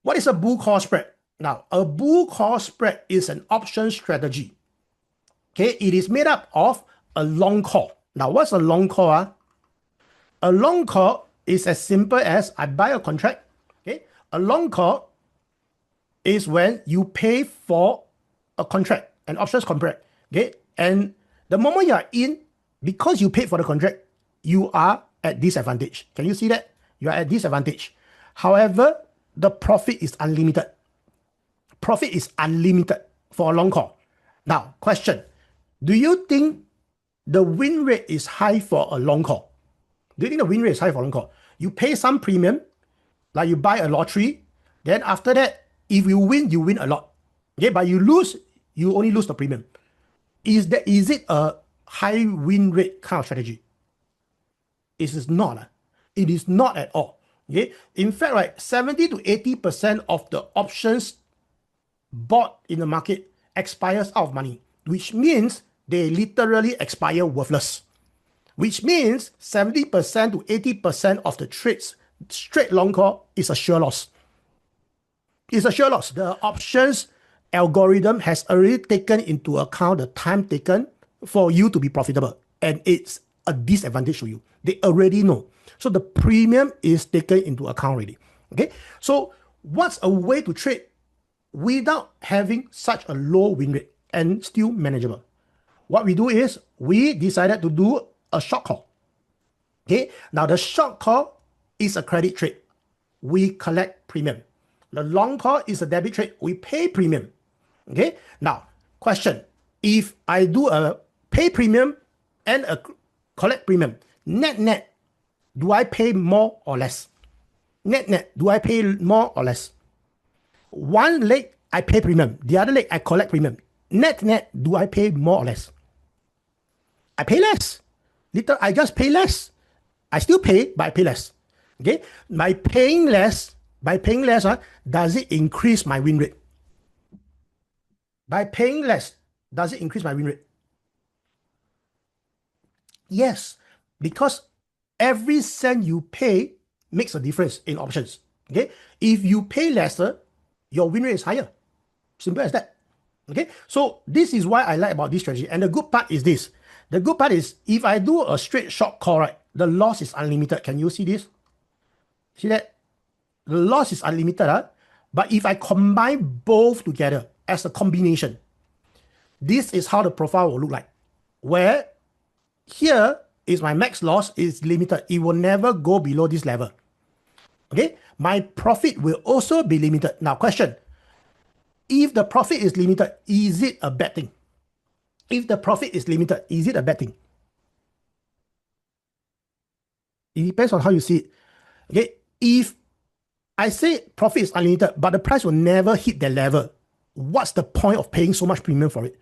What is a bull call spread? Now, a bull call spread is an option strategy. Okay, it is made up of a long call. Now, what's a long call? A long call is as simple as I buy a contract. Okay, a long call is when you pay for a contract, an options contract. Okay, and the moment you are in, because you paid for the contract, you are at disadvantage. Can you see that? You are at disadvantage. However, the profit is unlimited. Profit is unlimited for a long call. Now, question. Do you think the win rate is high for a long call? Do you think the win rate is high for a long call? You pay some premium, like you buy a lottery, then after that, if you win a lot. Okay, but you lose, you only lose the premium. Is it a high win rate kind of strategy? It is not. It is not at all. Okay? In fact, right, 70 to 80% of the options bought in the market expires out of money, which means they literally expire worthless. Which means 70% to 80% of the trades, straight long call, is a sure loss. It's a sure loss. The options algorithm has already taken into account the time taken for you to be profitable, and it's a disadvantage to you. They already know. So the premium is taken into account already. Okay. So what's a way to trade without having such a low win rate and still manageable? What we do is we decided to do a short call. Okay. Now the short call is a credit trade. We collect premium. The long call is a debit trade. We pay premium. Okay. Now, question. If I do a pay premium and a collect premium, net, do I pay more or less? Net, do I pay more or less? One leg, I pay premium. The other leg, I collect premium. Net, do I pay more or less? I pay less. I just pay less. I still pay, but I pay less. Okay. By paying less, does it increase my win rate? By paying less, does it increase my win rate? Yes, because every cent you pay makes a difference in options. Okay. If you pay lesser, your win rate is higher. Simple as that. Okay. So this is why I like about this strategy. And the good part is this. The good part is if I do a straight short call, right, the loss is unlimited. Can you see this? See that? The loss is unlimited. But if I combine both together as a combination, this is how the profile will look like. Where here is my max loss is limited. It will never go below this level. Okay. My profit will also be limited. Now, question. If the profit is limited, is it a bad thing? If the profit is limited, is it a bad thing? It depends on how you see it. Okay. If I say profit is unlimited, but the price will never hit that level, what's the point of paying so much premium for it?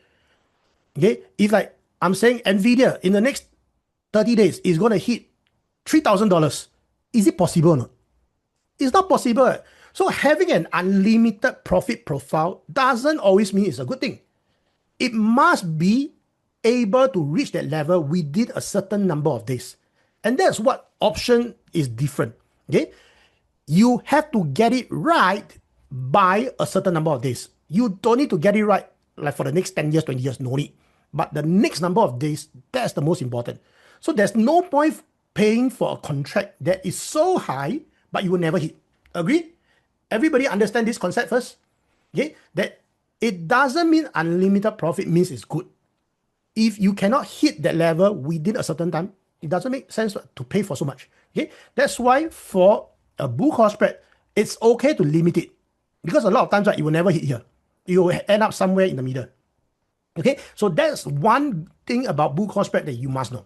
Okay. If like I'm saying Nvidia in the next 30 days is going to hit $3,000, is it possible or not? It's not possible. So having an unlimited profit profile doesn't always mean it's a good thing. It must be able to reach that level within a certain number of days. And that's what option is different. Okay. You have to get it right by a certain number of days. You don't need to get it right like for the next 10 years, 20 years, no need. But the next number of days, that's the most important. So there's no point paying for a contract that is so high, but you will never hit. Agree? Everybody understand this concept first? Okay? That it doesn't mean unlimited profit means it's good. If you cannot hit that level within a certain time, it doesn't make sense to pay for so much. Okay? That's why for a bull call spread, it's okay to limit it. Because a lot of times, right, you will never hit here. You will end up somewhere in the middle. Okay? So that's one thing about bull call spread that you must know.